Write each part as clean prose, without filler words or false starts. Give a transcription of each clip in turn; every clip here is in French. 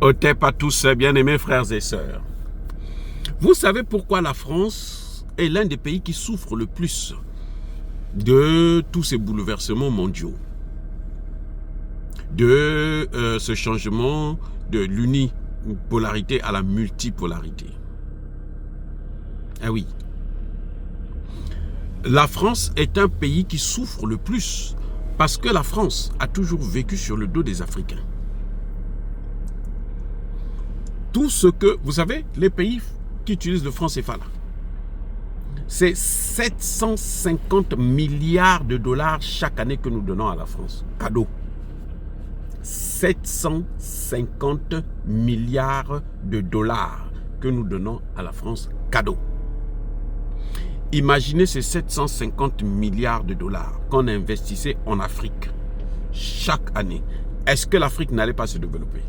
Otep à tous, bien-aimés frères et sœurs. Vous savez pourquoi la France est l'un des pays qui souffre le plus de tous ces bouleversements mondiaux, de ce changement de l'unipolarité à la multipolarité. Ah oui. La France est un pays qui souffre le plus parce que la France a toujours vécu sur le dos des Africains. Tout ce que, vous savez, les pays qui utilisent le franc CFA, c'est 750 milliards de dollars chaque année que nous donnons à la France. Cadeau. 750 milliards de dollars que nous donnons à la France. Cadeau. Imaginez ces 750 milliards de dollars qu'on investissait en Afrique chaque année. Est-ce que l'Afrique n'allait pas se développer?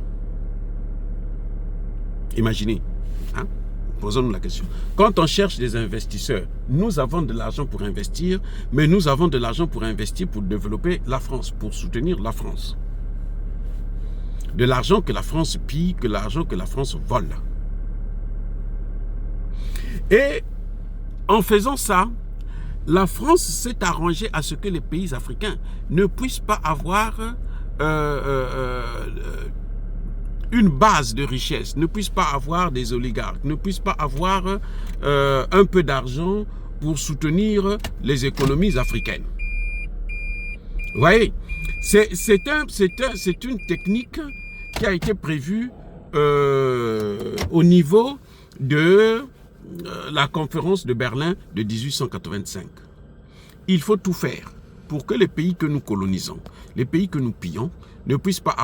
Imaginez, hein? Posons-nous la question. Quand on cherche des investisseurs, nous avons de l'argent pour investir, mais nous avons de l'argent pour investir pour développer la France, pour soutenir la France. De l'argent que la France pille, que l'argent que la France vole. Et en faisant ça, la France s'est arrangée à ce que les pays africains ne puissent pas avoir une base de richesse, ne puissent pas avoir des oligarques, ne puissent pas avoir un peu d'argent pour soutenir les économies africaines. Vous voyez, c'est une technique qui a été prévue au niveau de la conférence de Berlin de 1885. Il faut tout faire pour que les pays que nous colonisons, les pays que nous pillons, ne puissent pas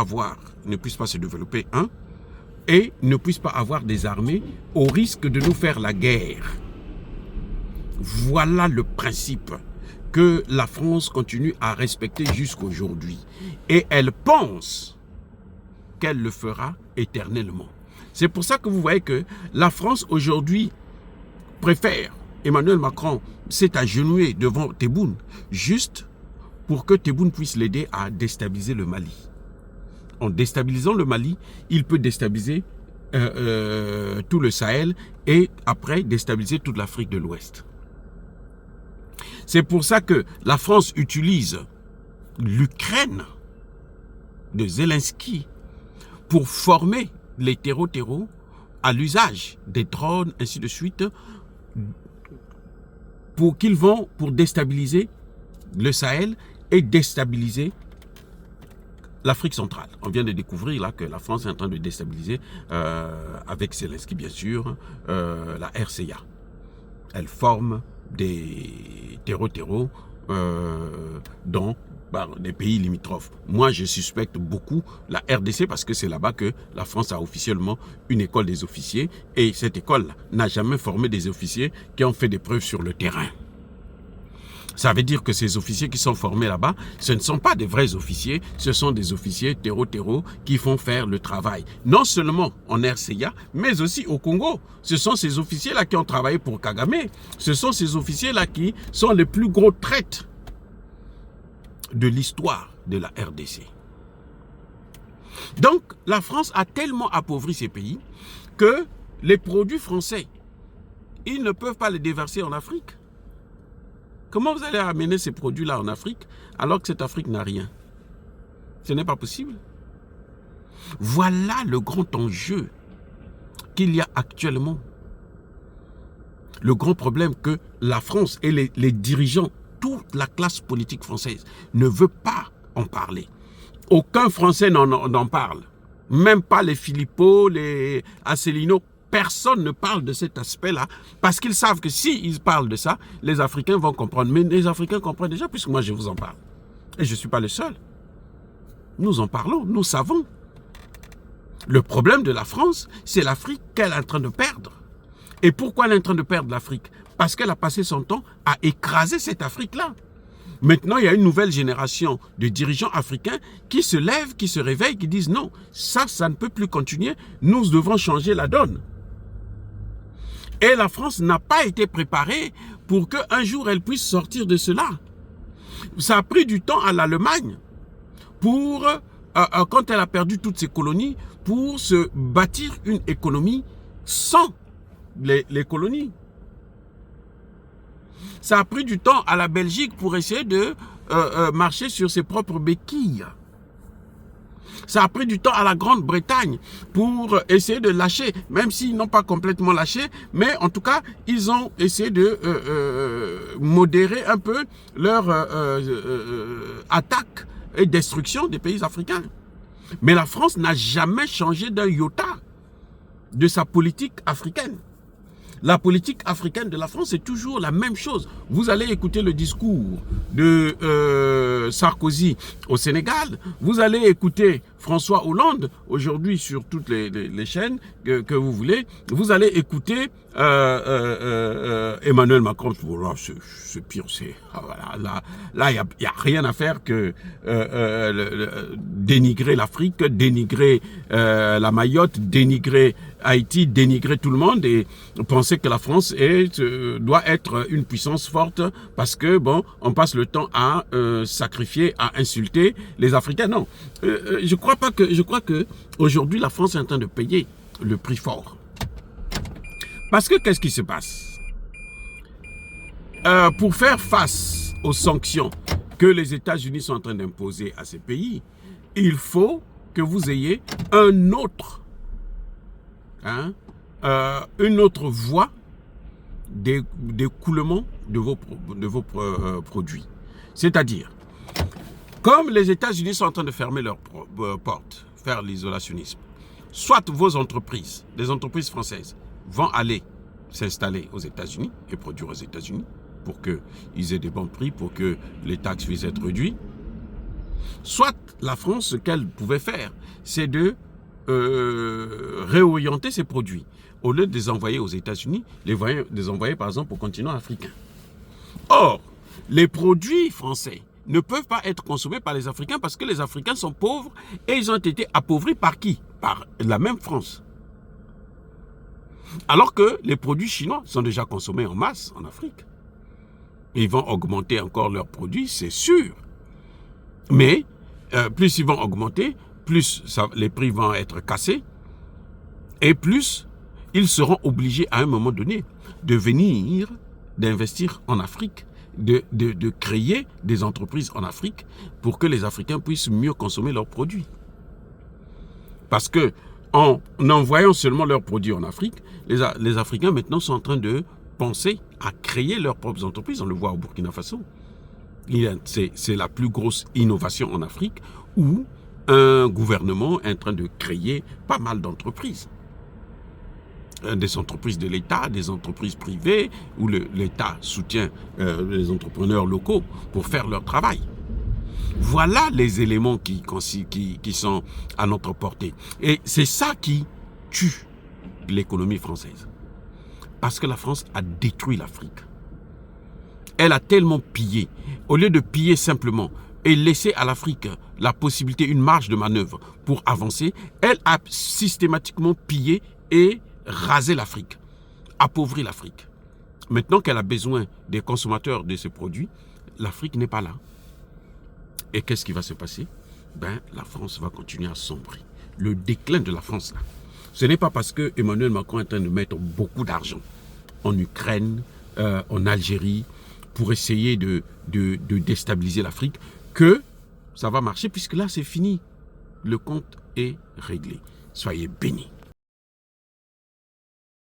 se développer, et ne puissent pas avoir des armées au risque de nous faire la guerre. Voilà le principe que la France continue à respecter jusqu'aujourd'hui. Et elle pense qu'elle le fera éternellement. C'est pour ça que vous voyez que la France aujourd'hui préfère, Emmanuel Macron s'est agenouillé devant Tebboune, juste pour que Tebboune puisse l'aider à déstabiliser le Mali. En déstabilisant le Mali, il peut déstabiliser tout le Sahel et après déstabiliser toute l'Afrique de l'Ouest. C'est pour ça que la France utilise l'Ukraine de Zelensky pour former les terreaux à l'usage des drones, ainsi de suite, pour déstabiliser le Sahel et déstabiliser l'Afrique centrale. On vient de découvrir là que la France est en train de déstabiliser, avec Zelensky bien sûr, la RCA. Elle forme des terreaux dans des pays limitrophes. Moi, je suspecte beaucoup la RDC parce que c'est là-bas que la France a officiellement une école des officiers et cette école n'a jamais formé des officiers qui ont fait des preuves sur le terrain. Ça veut dire que ces officiers qui sont formés là-bas, ce ne sont pas des vrais officiers, ce sont des officiers terreau qui font faire le travail. Non seulement en RCA, mais aussi au Congo. Ce sont ces officiers-là qui ont travaillé pour Kagame. Ce sont ces officiers-là qui sont les plus gros traîtres de l'histoire de la RDC. Donc, la France a tellement appauvri ces pays que les produits français, ils ne peuvent pas les déverser en Afrique. Comment vous allez amener ces produits-là en Afrique alors que cette Afrique n'a rien? Ce n'est pas possible. Voilà le grand enjeu qu'il y a actuellement. Le grand problème que la France et les dirigeants, toute la classe politique française ne veut pas en parler. Aucun Français n'en parle. Même pas les Philippot, les Asselineau. Personne ne parle de cet aspect-là parce qu'ils savent que s'ils parlent de ça, les Africains vont comprendre. Mais les Africains comprennent déjà puisque moi je vous en parle. Et je ne suis pas le seul. Nous en parlons, nous savons. Le problème de la France, c'est l'Afrique qu'elle est en train de perdre. Et pourquoi elle est en train de perdre l'Afrique? Parce qu'elle a passé son temps à écraser cette Afrique-là. Maintenant, il y a une nouvelle génération de dirigeants africains qui se lèvent, qui se réveillent, qui disent non, ça ne peut plus continuer, nous devons changer la donne. Et la France n'a pas été préparée pour qu'un jour elle puisse sortir de cela. Ça a pris du temps à l'Allemagne pour, quand elle a perdu toutes ses colonies, pour se bâtir une économie sans les colonies. Ça a pris du temps à la Belgique pour essayer de marcher sur ses propres béquilles. Ça a pris du temps à la Grande-Bretagne pour essayer de lâcher, même s'ils n'ont pas complètement lâché, mais en tout cas, ils ont essayé de modérer un peu leur attaque et destruction des pays africains. Mais la France n'a jamais changé d'un iota de sa politique africaine. La politique africaine de la France, c'est toujours la même chose. Vous allez écouter le discours de Sarkozy au Sénégal. Vous allez écouter François Hollande, aujourd'hui sur toutes les chaînes que vous voulez. Vous allez écouter Emmanuel Macron. Là, c'est pire. Là, il n'y a rien à faire que dénigrer l'Afrique, dénigrer la Mayotte, dénigrer Haïti, dénigrer tout le monde et penser que la France doit être une puissance forte parce que, bon, on passe le temps à sacrifier, à insulter les Africains. Non, je crois que aujourd'hui la France est en train de payer le prix fort. Parce que qu'est-ce qui se passe? Pour faire face aux sanctions que les États-Unis sont en train d'imposer à ces pays, il faut que vous ayez une autre voie d'écoulement de vos produits. C'est-à-dire, comme les États-Unis sont en train de fermer leurs portes, faire l'isolationnisme, soit vos entreprises, les entreprises françaises, vont aller s'installer aux États-Unis et produire aux États-Unis pour qu'ils aient des bons prix, pour que les taxes puissent être réduites. Soit la France, ce qu'elle pouvait faire, c'est de réorienter ses produits. Au lieu de les envoyer aux États-Unis, les envoyer par exemple au continent africain. Or, les produits français ne peuvent pas être consommés par les Africains parce que les Africains sont pauvres et ils ont été appauvris par qui? Par la même France. Alors que les produits chinois sont déjà consommés en masse en Afrique. Ils vont augmenter encore leurs produits, c'est sûr. Mais plus ils vont augmenter, plus les prix vont être cassés et plus ils seront obligés à un moment donné de venir, d'investir en Afrique, de créer des entreprises en Afrique pour que les Africains puissent mieux consommer leurs produits. Parce que en envoyant seulement leurs produits en Afrique, les Africains maintenant sont en train de penser à créer leurs propres entreprises. On le voit au Burkina Faso. C'est la plus grosse innovation en Afrique où un gouvernement est en train de créer pas mal d'entreprises. Des entreprises de l'État, des entreprises privées, où l'État soutient les entrepreneurs locaux pour faire leur travail. Voilà les éléments qui sont à notre portée. Et c'est ça qui tue l'économie française. Parce que la France a détruit l'Afrique. Elle a tellement pillé. Au lieu de piller simplement et laisser à l'Afrique la possibilité, une marge de manœuvre pour avancer, elle a systématiquement pillé et rasé l'Afrique, appauvri l'Afrique. Maintenant qu'elle a besoin des consommateurs de ces produits, l'Afrique n'est pas là. Et qu'est-ce qui va se passer? La France va continuer à sombrer. Le déclin de la France, là, ce n'est pas parce que Emmanuel Macron est en train de mettre beaucoup d'argent en Ukraine, en Algérie, pour essayer de déstabiliser l'Afrique, que ça va marcher, puisque là, c'est fini. Le compte est réglé. Soyez bénis.